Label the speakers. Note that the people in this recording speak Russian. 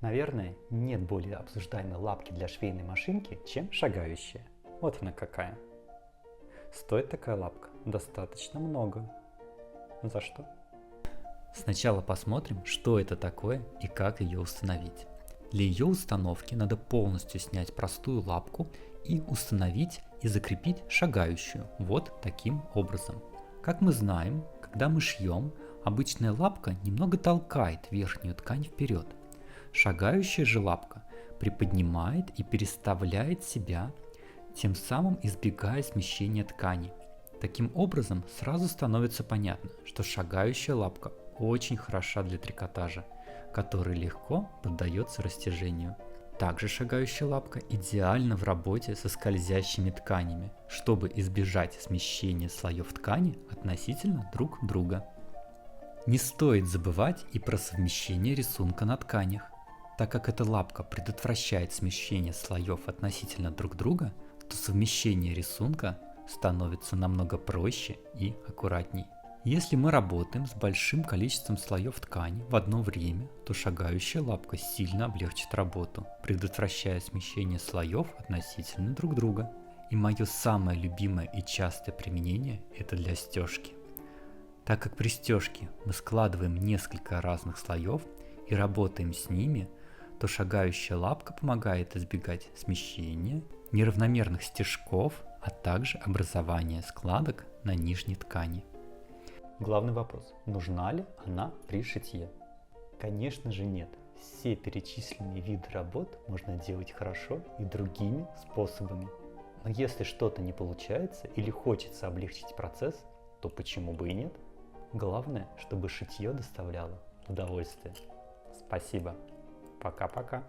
Speaker 1: Наверное, нет более обсуждаемой лапки для швейной машинки, чем шагающая. Вот она какая. Стоит такая лапка достаточно много. За что? Сначала посмотрим, что это такое и как ее установить. Для ее установки надо полностью снять простую лапку и установить и закрепить шагающую вот таким образом. Как мы знаем, когда мы шьем, обычная лапка немного толкает верхнюю ткань вперед. Шагающая же лапка приподнимает и переставляет себя, тем самым избегая смещения ткани. Таким образом, сразу становится понятно, что шагающая лапка очень хороша для трикотажа, который легко поддается растяжению. Также шагающая лапка идеальна в работе со скользящими тканями, чтобы избежать смещения слоев ткани относительно друг друга. Не стоит забывать и про совмещение рисунка на тканях. Так как эта лапка предотвращает смещение слоев относительно друг друга, то совмещение рисунка становится намного проще и аккуратней. Если мы работаем с большим количеством слоев ткани в одно время, то шагающая лапка сильно облегчит работу, предотвращая смещение слоев относительно друг друга. И мое самое любимое и частое применение – это для стежки. Так как при стежке мы складываем несколько разных слоев и работаем с ними, то шагающая лапка помогает избегать смещения, неравномерных стежков, а также образования складок на нижней ткани. Главный вопрос: нужна ли она при шитье? Конечно же нет. Все перечисленные виды работ можно делать хорошо и другими способами. Но если что-то не получается или хочется облегчить процесс, то почему бы и нет? Главное, чтобы шитье доставляло удовольствие. Спасибо. Пока-пока.